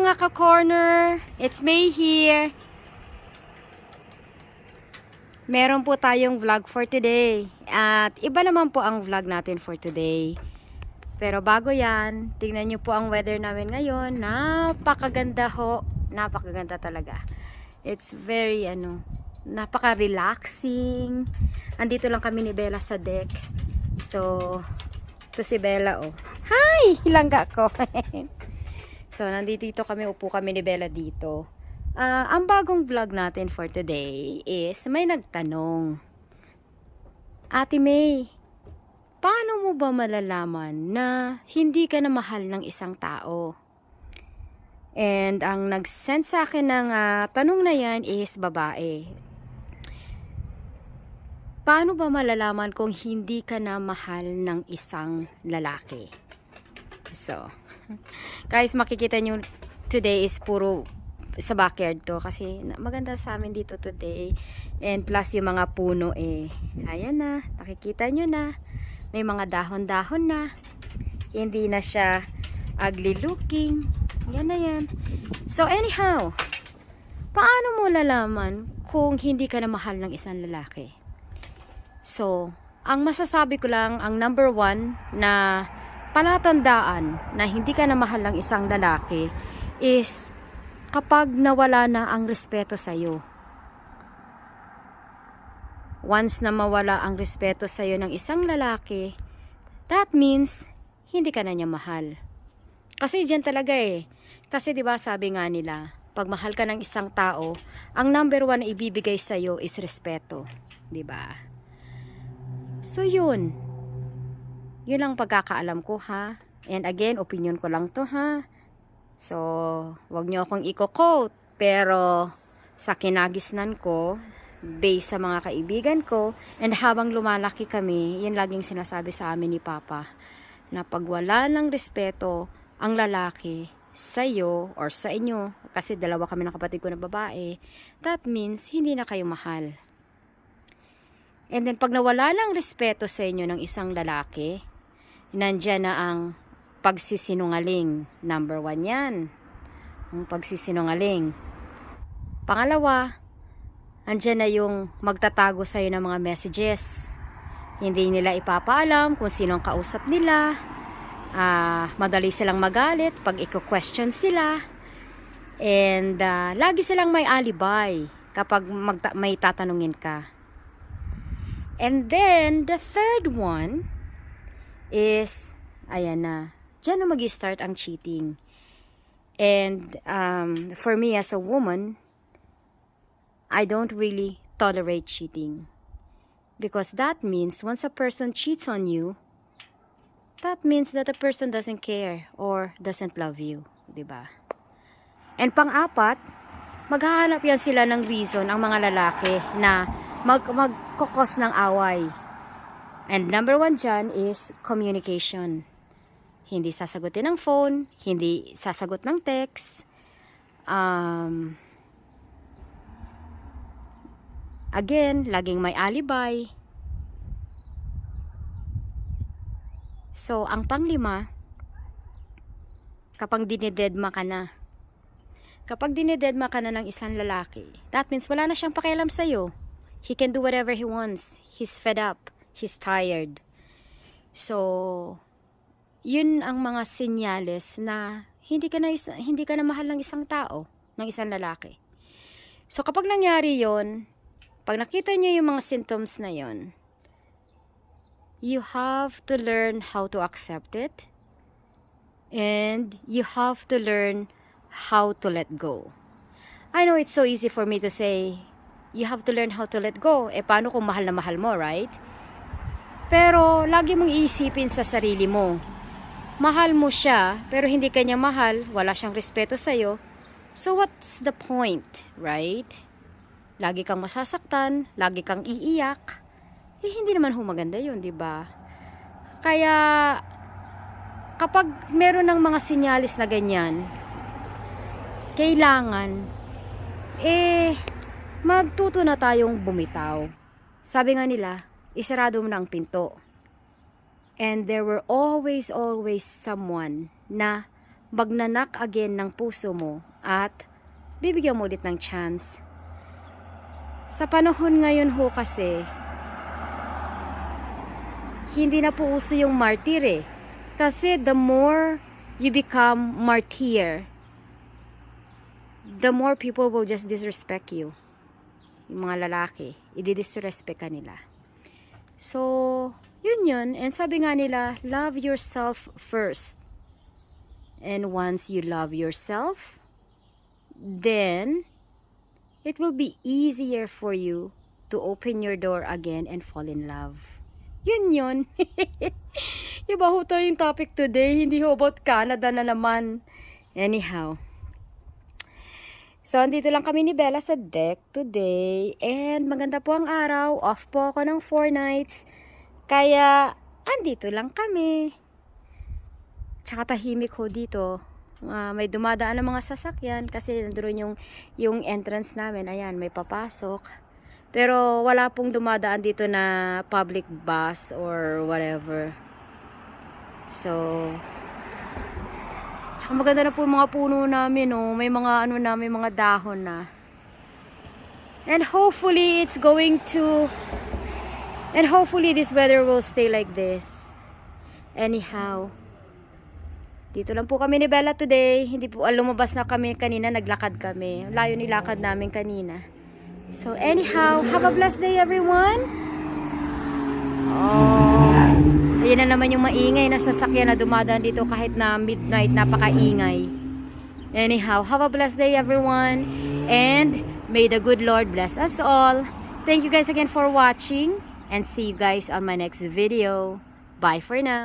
mga ka-corner! It's May here! Meron po tayong vlog for today. At iba naman po ang vlog natin for today. Pero bago yan, tingnan nyo po ang weather namin ngayon. Napakaganda ho. Napakaganda talaga. It's very, napaka-relaxing. Andito lang kami ni Bella sa deck. So, ito si Bella, oh. Hi! Hilangga ko. So, nandito kami, upo kami ni Bella dito. Ang bagong vlog natin for today is may nagtanong. Ate May, paano mo ba malalaman na hindi ka na mahal ng isang tao? And ang nag-send sa akin ng tanong na yan is babae. Paano ba malalaman kung hindi ka na mahal ng isang lalaki? So, guys, makikita nyo today is puro sa backyard to kasi maganda sa amin dito today. And plus yung mga puno ayan na, nakikita nyo na. May mga dahon-dahon na. Hindi na siya ugly looking. Yan na yan. So anyhow, paano mo lalaman kung hindi ka na mahal ng isang lalaki? So, ang masasabi ko lang, ang number one na palatandaan na hindi ka na mahal ng isang lalaki is kapag nawala na ang respeto sa'yo. Once na mawala ang respeto sa'yo ng isang lalaki, that means hindi ka na niya mahal. Kasi dyan talaga Kasi diba sabi nga nila, pag mahal ka ng isang tao, ang number one na ibibigay sa'yo is respeto. Diba? So yun. Yun lang pagkakaalam ko ha. And again, opinion ko lang to ha. So, wag nyo akong i-quote. Pero, sa kinagisnan ko, based sa mga kaibigan ko, and habang lumalaki kami, yan laging sinasabi sa amin ni Papa, na pag wala ng respeto ang lalaki sa'yo or sa inyo, kasi dalawa kami ng kapatid ko na babae, that means hindi na kayo mahal. And then, pag nawala ng respeto sa inyo ng isang lalaki, nandyan na ang pagsisinungaling. Number one yan. Ang pagsisinungaling. Pangalawa, andyan na yung magtatago sa'yo ng mga messages. Hindi nila ipapaalam kung sino ang kausap nila. Madali silang magalit pag i-question sila. And lagi silang may alibi kapag may tatanungin ka. And then, the third one is, ayan na, dyan na mag-start ang cheating. And for me as a woman, I don't really tolerate cheating. Because that means once a person cheats on you, that means that the person doesn't care or doesn't love you. Diba? And pang-apat, maghahanap yan sila ng reason ang mga lalaki na magkukos ng away. And number one dyan is communication. Hindi sasagutin ng phone, hindi sasagot ng text. Again, laging may alibi. So, ang panglima, kapag dinededma ka na. Kapag dinededma ka na ng isang lalaki, that means wala na siyang pakialam sa'yo. He can do whatever he wants. He's fed up. He's tired. So, yun ang mga senyales na hindi ka na mahal ng isang tao, ng isang lalaki. So, kapag nangyari yon, pag nakita niyo yung mga symptoms na yon, you have to learn how to accept it. And you have to learn how to let go. I know it's so easy for me to say, you have to learn how to let go. Paano kung mahal na mahal mo, right? Pero, lagi mong iisipin sa sarili mo. Mahal mo siya, pero hindi ka niya mahal, wala siyang respeto sa'yo. So, what's the point, right? Lagi kang masasaktan, lagi kang iiyak. Hindi naman maganda yun, diba? Kaya, kapag meron ng mga sinyalis na ganyan, kailangan, magtuto na tayong bumitaw. Sabi nga nila, isarado mo na ang pinto. And there were always someone na magnanak again ng puso mo at bibigyan mo ulit ng chance. Sa panahon ngayon ho kasi, hindi na po uso yung martyr eh. Kasi the more you become martyr, the more people will just disrespect you. Yung mga lalaki, i-disrespect ka nila. So, yun. And sabi nga nila, love yourself first. And once you love yourself, then it will be easier for you to open your door again and fall in love. Yun. Iba ho to yung topic today. Hindi ho about Canada na naman. Anyhow. So, andito lang kami ni Bella sa deck today. And maganda po ang araw. Off po ako ng 4 nights. Kaya, andito lang kami. Tsaka tahimik ho dito. May dumadaan ng mga sasakyan. Kasi nandoon yung entrance namin. Ayan, may papasok. Pero wala pong dumadaan dito na public bus or whatever. So, tsaka maganda na po yung mga puno namin, oh. May mga may mga dahon na. And hopefully this weather will stay like this. Anyhow, dito lang po kami ni Bella today. Hindi po lumabas na kami kanina, naglakad kami. Layo nilakad namin kanina. So anyhow, have a blessed day everyone. Oh, ayun na naman yung maingay na sasakyan na dumadaan dito kahit na midnight, napakaingay. Anyhow, have a blessed day everyone. And may the good Lord bless us all. Thank you guys again for watching. And see you guys on my next video. Bye for now.